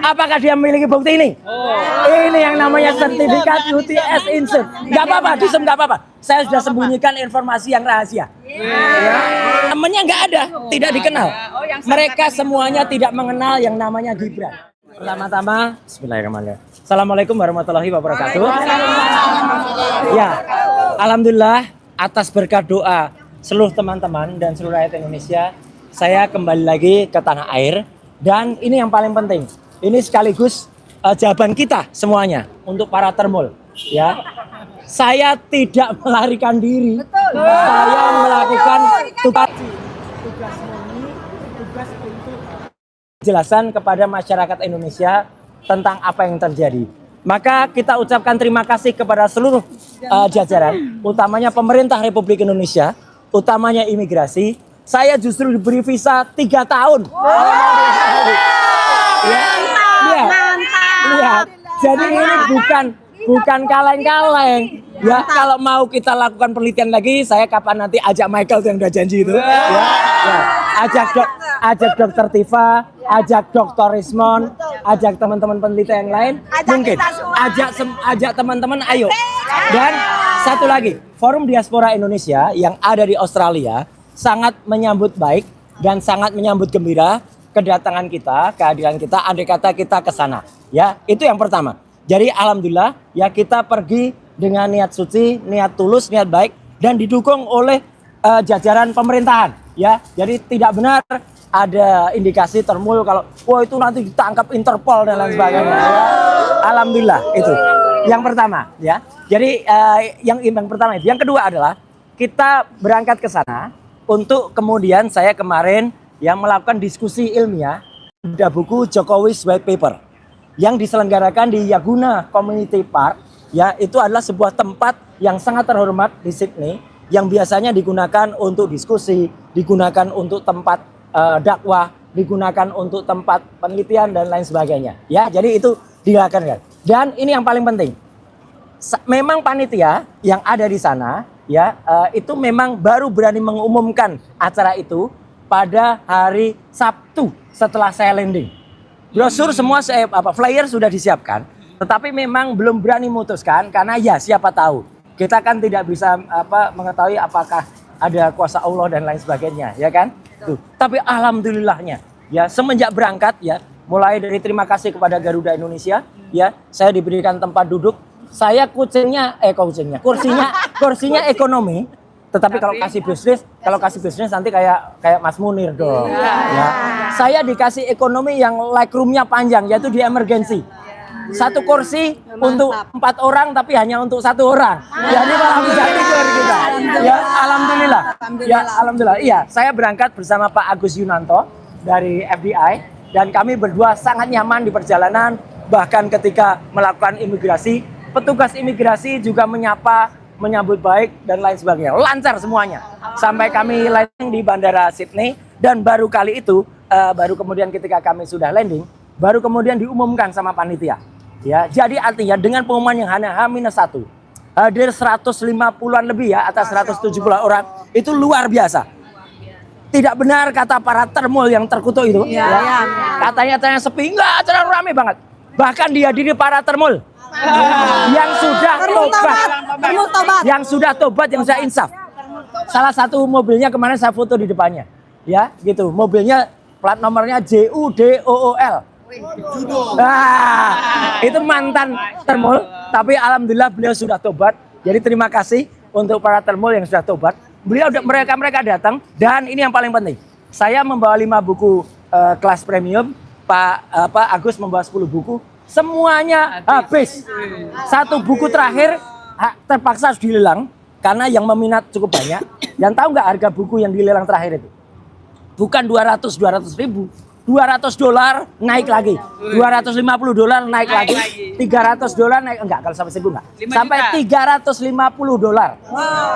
Apakah dia memiliki bukti ini? Ini yang namanya sertifikat UTS Insert. Gak apa-apa, disem gak apa-apa. Saya sudah sembunyikan informasi yang rahasia. Temennya nggak ada, tidak dikenal. Mereka semuanya tidak mengenal yang namanya Gibran. Pertama-tama, Bismillahirrahmanirrahim. Assalamualaikum warahmatullahi wabarakatuh. Ya, alhamdulillah atas berkat doa seluruh teman-teman dan seluruh rakyat Indonesia, saya kembali lagi ke tanah air. Dan ini yang paling penting. Ini sekaligus jawaban kita semuanya untuk para termul. Ya, saya tidak melarikan diri. Saya melakukan tugas murni, tugas untuk jelasan kepada masyarakat Indonesia tentang apa yang terjadi. Maka kita ucapkan terima kasih kepada seluruh jajaran, utamanya pemerintah Republik Indonesia, utamanya imigrasi. Saya justru diberi visa 3 tahun. Lihat, jadi ini bukan kaleng-kaleng. Ya, kalau mau kita lakukan penelitian lagi, saya kapan nanti ajak Michael yang udah janji itu. Ya. Ajak Dokter Tifa, ajak Dokter Rismon, ajak teman-teman peneliti yang lain. Mungkin ajak teman-teman, ayo. Dan satu lagi, Forum Diaspora Indonesia yang ada di Australia sangat menyambut baik dan sangat menyambut gembira kedatangan kita, kehadiran kita, andai kata kita ke sana. Ya, itu yang pertama. Jadi alhamdulillah ya kita pergi dengan niat suci, niat tulus, niat baik dan didukung oleh jajaran pemerintahan. Ya, jadi tidak benar ada indikasi termul kalau wah itu nanti ditangkap Interpol dan lain sebagainya. Ya, alhamdulillah itu. Yang pertama, ya. Jadi yang pertama itu. Yang kedua adalah kita berangkat ke sana untuk kemudian saya kemarin yang melakukan diskusi ilmiah ada buku Jokowi's White Paper yang diselenggarakan di Yaguna Community Park. Ya, itu adalah sebuah tempat yang sangat terhormat di Sydney yang biasanya digunakan untuk diskusi, digunakan untuk tempat dakwah, digunakan untuk tempat penelitian dan lain sebagainya. Ya, jadi itu dilakukan. Dan ini yang paling penting. Memang panitia yang ada di sana ya itu memang baru berani mengumumkan acara itu pada hari Sabtu setelah saya landing. Brosur semua flyer sudah disiapkan, tetapi memang belum berani memutuskan karena ya siapa tahu. Kita kan tidak bisa mengetahui apakah ada kuasa Allah dan lain sebagainya, ya kan? Tuh. Tapi alhamdulillahnya ya semenjak berangkat ya, mulai dari terima kasih kepada Garuda Indonesia ya, saya diberikan tempat duduk. Saya kursinya ekonomi. Tetapi kalau kasih bisnis nanti kayak Mas Munir dong. Ya. Saya dikasih ekonomi yang legroomnya panjang, yaitu di emergency. Satu kursi untuk 4 orang tapi hanya untuk 1 orang. Jadi malah bisa tidur kita. Ya, alhamdulillah. Ya, alhamdulillah. Iya, saya berangkat bersama Pak Agus Yunanto dari FDI dan kami berdua sangat nyaman di perjalanan. Bahkan ketika melakukan imigrasi, petugas imigrasi juga menyambut baik dan lain sebagainya. Lancar semuanya. Sampai kami landing di Bandara Sydney dan baru kali itu, baru kemudian ketika kami sudah landing, baru kemudian diumumkan sama panitia. Ya, jadi artinya dengan pengumuman yang hanya H-1, hadir 150-an lebih ya, atas 170 orang, itu luar biasa. Tidak benar kata para termul yang terkutuk itu. Ya. Katanya sepi, enggak, terlalu ramai banget. Bahkan dihadiri para termul. Yang sudah tobat, yang sudah insaf. Salah satu mobilnya kemarin saya foto di depannya, ya, gitu. Mobilnya plat nomornya JUDOOL. Nah, itu mantan termul, tapi alhamdulillah beliau sudah tobat. Jadi terima kasih untuk para termul yang sudah tobat. Mereka datang dan ini yang paling penting. Saya membawa 5 buku kelas premium, Pak Agus membawa 10 buku. Semuanya habis. 1 buku terakhir terpaksa harus dilelang karena yang meminat cukup banyak. Dan tahu nggak harga buku yang dilelang terakhir itu? Bukan 200 ribu. $200 naik lagi. $250 naik lagi. $300 naik enggak, kalau sampai 1.000 enggak. Sampai $350.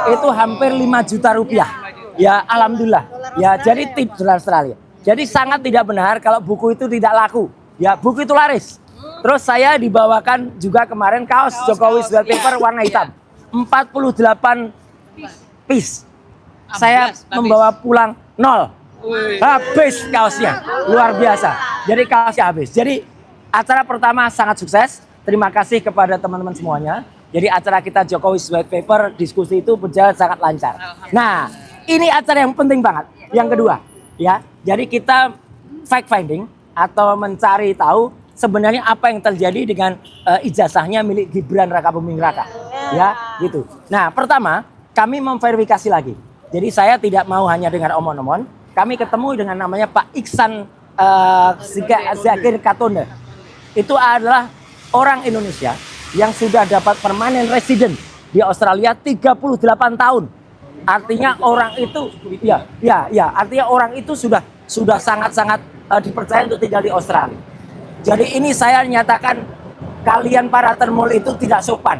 Itu hampir 5 juta rupiah. Ya, alhamdulillah. Ya, jadi tip dolar Australia. Jadi sangat tidak benar kalau buku itu tidak laku. Ya, buku itu laris. Terus saya dibawakan juga kemarin kaos Jokowi's White Paper warna hitam. 48 piece. Saya membawa pulang 0. Habis kaosnya. Luar biasa. Jadi kaosnya habis. Jadi Acara pertama sangat sukses. Terima kasih kepada teman-teman semuanya. Jadi acara kita Jokowi's White Paper diskusi itu berjalan sangat lancar. Nah, ini acara yang penting banget. Yang kedua, ya. Jadi kita fact finding atau mencari tahu sebenarnya apa yang terjadi dengan ijazahnya milik Gibran Rakabuming Raka. Ya, gitu. Nah, pertama, kami memverifikasi lagi. Jadi saya tidak mau hanya dengar omong-omong. Kami ketemu dengan namanya Pak Iksan Zakir Katonde. Itu adalah orang Indonesia yang sudah dapat permanent resident di Australia 38 tahun. Artinya orang itu artinya orang itu sudah sangat-sangat dipercaya untuk tinggal di Australia. Jadi ini saya nyatakan kalian para termul itu tidak sopan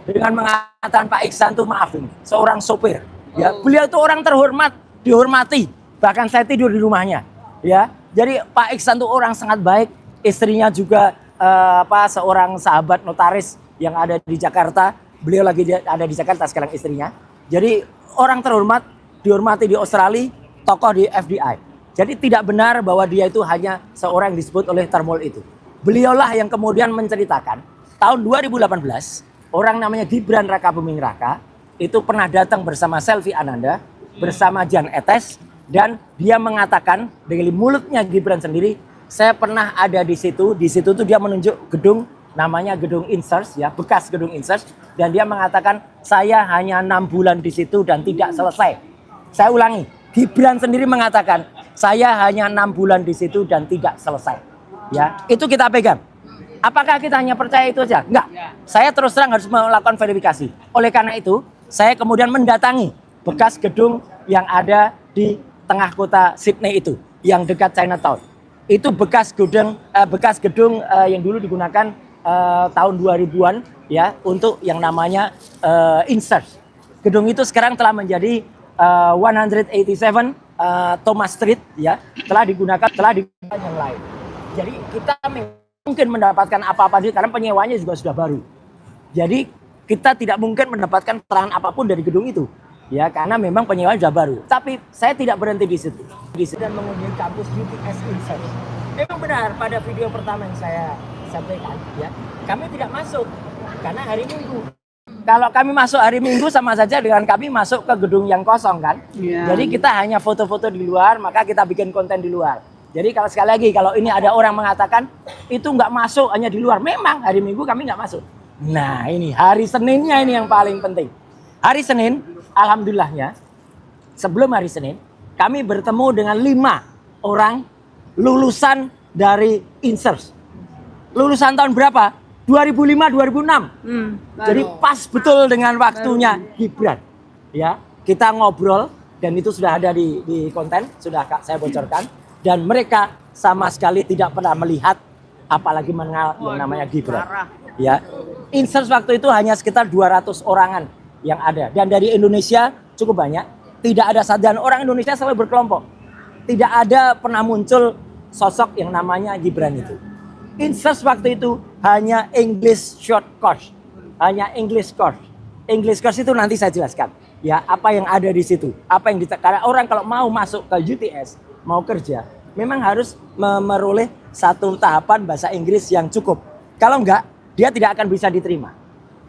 dengan mengatakan Pak Iksan itu maafin seorang sopir. Ya, beliau itu orang terhormat, dihormati. Bahkan saya tidur di rumahnya. Ya, jadi Pak Iksan itu orang sangat baik. Istrinya juga seorang sahabat notaris yang ada di Jakarta. Beliau lagi ada di Jakarta sekarang istrinya. Jadi orang terhormat, dihormati di Australia, tokoh di FDI. Jadi tidak benar bahwa dia itu hanya seorang yang disebut oleh termul itu. Beliaulah yang kemudian menceritakan tahun 2018 orang namanya Gibran Rakabuming Raka itu pernah datang bersama Selvi Ananda bersama Jan Etes dan dia mengatakan dari mulutnya Gibran sendiri, saya pernah ada di situ. Di situ tuh dia menunjuk gedung namanya gedung Insers ya, bekas gedung Insers, dan dia mengatakan saya hanya 6 bulan di situ dan tidak selesai. Saya ulangi, Gibran sendiri mengatakan saya hanya 6 bulan di situ dan tidak selesai. Ya, itu kita pegang. Apakah kita hanya percaya itu saja? Enggak. Saya terus terang harus melakukan verifikasi. Oleh karena itu, saya kemudian mendatangi bekas gedung yang ada di tengah kota Sydney itu, yang dekat Chinatown. Itu bekas gedung yang dulu digunakan tahun 2000-an ya untuk yang namanya Insert. Gedung itu sekarang telah menjadi 187 Thomas Street ya, telah digunakan yang lain. Jadi kita mungkin mendapatkan apa-apa sih karena penyewanya juga sudah baru. Jadi kita tidak mungkin mendapatkan peran apapun dari gedung itu. Ya, karena memang penyewaan sudah baru. Tapi saya tidak berhenti di situ. Dan mengunjungi kampus UTS Insert. Memang benar pada video pertama yang saya sampaikan, ya, kami tidak masuk karena hari Minggu. Kalau kami masuk hari Minggu sama saja dengan kami masuk ke gedung yang kosong kan. Yeah. Jadi kita hanya foto-foto di luar, maka kita bikin konten di luar. Jadi kalau sekali lagi kalau ini ada orang mengatakan itu nggak masuk hanya di luar, memang hari Minggu kami nggak masuk. Nah ini hari Seninnya ini yang paling penting. Hari Senin, alhamdulillahnya, sebelum hari Senin, kami bertemu dengan 5 orang lulusan dari Insert. Lulusan tahun berapa? 2005-2006. Jadi pas betul dengan waktunya Gibran. Ya, kita ngobrol dan itu sudah ada di konten, sudah saya bocorkan. Dan mereka sama sekali tidak pernah melihat apalagi mengenal yang namanya Gibran. Ya, Insert waktu itu hanya sekitar 200 orangan yang ada, dan dari Indonesia cukup banyak. Tidak ada dan orang Indonesia selalu berkelompok. Tidak ada pernah muncul sosok yang namanya Gibran itu. Insert waktu itu hanya English short course, hanya English course. English course itu nanti saya jelaskan. Ya, apa yang ada di situ, apa yang karena orang kalau mau masuk ke UTS, mau kerja, memang harus memperoleh satu tahapan bahasa Inggris yang cukup. Kalau enggak, dia tidak akan bisa diterima.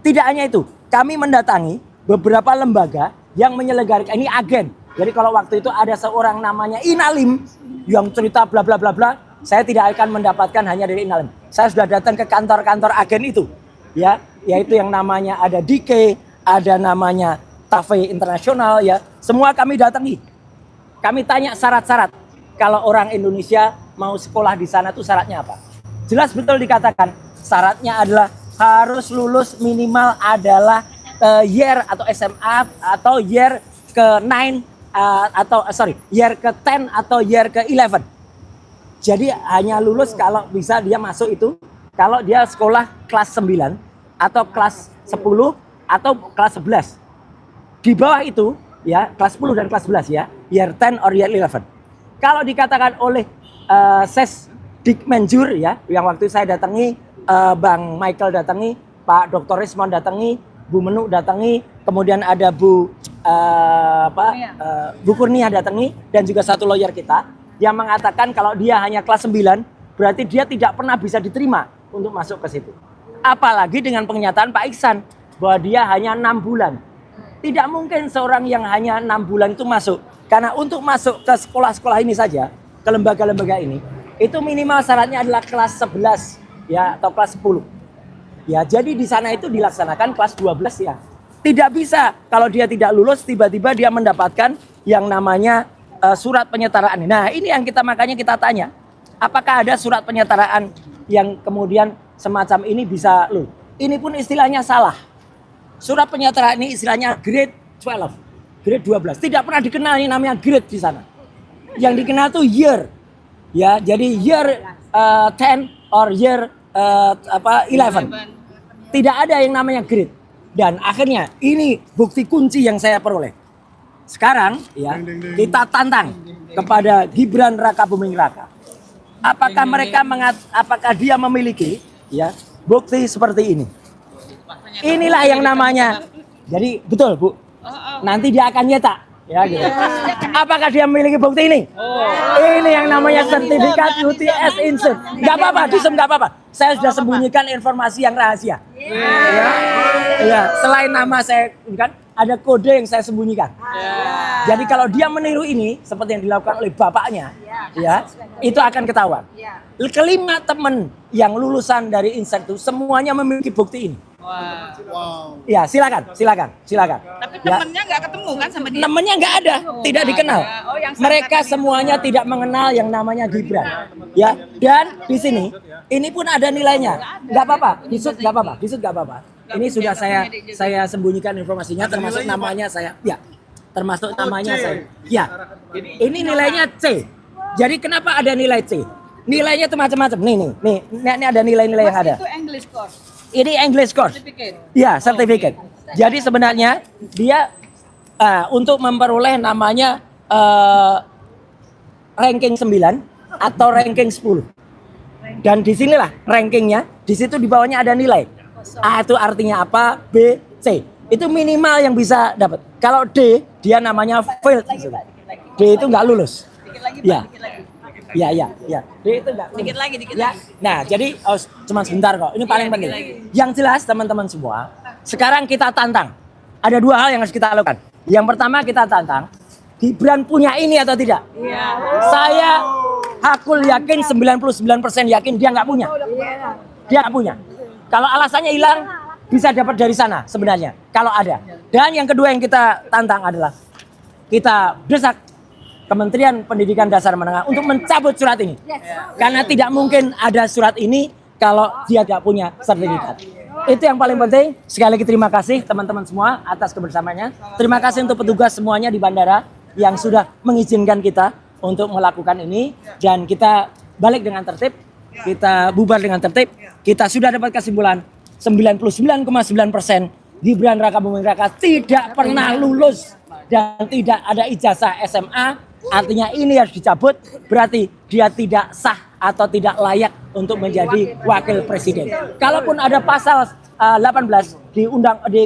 Tidak hanya itu, kami mendatangi beberapa lembaga yang menyelenggarakan, ini agen. Jadi kalau waktu itu ada seorang namanya Inalim yang cerita bla bla bla bla, saya tidak akan mendapatkan hanya dari Inalim. Saya sudah datang ke kantor-kantor agen itu, ya, yaitu yang namanya ada DK, ada namanya Tafe Internasional, ya. Semua kami datangi. Kami tanya syarat-syarat. Kalau orang Indonesia mau sekolah di sana tuh syaratnya apa? Jelas betul dikatakan, syaratnya adalah harus lulus minimal adalah year atau SMA atau year ke-9 year ke-10 atau year ke-11. Jadi hanya lulus kalau bisa dia masuk itu kalau dia sekolah kelas 9 atau kelas 10 atau kelas 11. Di bawah itu ya, kelas 10 dan kelas 11 ya, year 10 or year 11. Kalau dikatakan oleh Ses Dikmenjur ya, yang waktu saya datangi, Bang Michael datangi, Pak Dr. Rismond datangi, Bu Menuk datangi, kemudian ada Bu Kurnia datangi, dan juga satu lawyer kita yang mengatakan kalau dia hanya kelas 9 berarti dia tidak pernah bisa diterima untuk masuk ke situ. Apalagi dengan pernyataan Pak Iksan bahwa dia hanya 6 bulan. Tidak mungkin seorang yang hanya 6 bulan itu masuk. Karena untuk masuk ke sekolah-sekolah ini saja, ke lembaga-lembaga ini, itu minimal syaratnya adalah kelas 11 ya atau kelas 10. Ya, jadi di sana itu dilaksanakan kelas 12 ya. Tidak bisa kalau dia tidak lulus tiba-tiba dia mendapatkan yang namanya surat penyetaraan. Nah, ini yang makanya kita tanya. Apakah ada surat penyetaraan yang kemudian semacam ini bisa lulus? Ini pun istilahnya salah. Surat penyetaraan ini istilahnya grade 12, grade 12. Tidak pernah dikenal ini namanya grade di sana. Yang dikenal tuh year. Ya, jadi year 10 or year 11. Tidak ada yang namanya grade. Dan akhirnya ini bukti kunci yang saya peroleh. Sekarang ya kita tantang kepada Gibran Raka Buming Raka. Apakah dia memiliki ya bukti seperti ini? Inilah yang namanya. Jadi betul Bu. Nanti dia akan nyetak ya gitu. Apakah dia memiliki bukti ini? Ini yang namanya sertifikat UTS Insert. Enggak apa-apa, disem enggak apa-apa. Saya sudah sembunyikan informasi yang rahasia. Ya, selain nama saya kan ada kode yang saya sembunyikan. Jadi kalau dia meniru ini seperti yang dilakukan oleh bapaknya, ya, itu akan ketahuan. Kelima teman yang lulusan dari Insert itu semuanya memiliki bukti ini. Wow. Ya, silakan. Tapi temennya nggak ketemu kan sama dia? Temennya nggak ada, tidak dikenal. Mereka semuanya tidak mengenal yang namanya Gibran. Ya, dan di sini ini pun ada nilainya. Nggak apa-apa, disut nggak apa-apa. Ini sudah saya sembunyikan informasinya, termasuk namanya saya. Ya, termasuk namanya saya. Ya, ini nilainya C. Jadi kenapa ada nilai C? Nilainya itu macam-macam. Nih ada nilai-nilai yang ada. Itu English course. Ini English course. Ya, sertifikat. Jadi sebenarnya dia untuk memperoleh namanya ranking 9 atau ranking 10. Dan disinilah rankingnya. Di situ di bawahnya ada nilai. A itu artinya apa? B, C. Itu minimal yang bisa dapat. Kalau D, dia namanya failed. D itu nggak lulus. Ya. Ya. D itu enggak. Dikit lagi. Ya. Nah, jadi cuma sebentar kok. Ini paling penting. Yang jelas teman-teman semua, sekarang kita tantang. Ada 2 hal yang harus kita lakukan. Yang pertama kita tantang, Gibran punya ini atau tidak? Saya hakul yakin 99% yakin dia nggak punya. Dia nggak punya. Kalau alasannya hilang, bisa dapat dari sana sebenarnya. Kalau ada. Dan yang kedua yang kita tantang adalah kita desak Kementerian Pendidikan Dasar Menengah untuk mencabut surat ini. Karena tidak mungkin ada surat ini kalau dia tidak punya sertifikat. Itu yang paling penting. Sekali lagi terima kasih teman-teman semua atas kebersamaannya. Terima kasih untuk petugas semuanya di bandara yang sudah mengizinkan kita untuk melakukan ini. Dan kita balik dengan tertib. Kita bubar dengan tertib. Kita sudah dapat kesimpulan 99,9% Gibran Raka Buming Raka tidak pernah lulus dan tidak ada ijazah SMA. Artinya ini harus dicabut, berarti dia tidak sah atau tidak layak untuk menjadi wakil presiden. Kalaupun ada pasal 18 di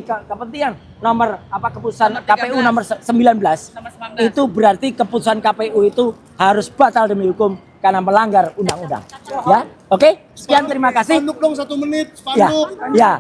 kepentingan nomor keputusan KPU nomor 19, itu berarti keputusan KPU itu harus batal demi hukum karena melanggar undang-undang. Ya, oke. Sekian, terima kasih. Spanduk dong 1 menit. Ya, Spanduk. ya.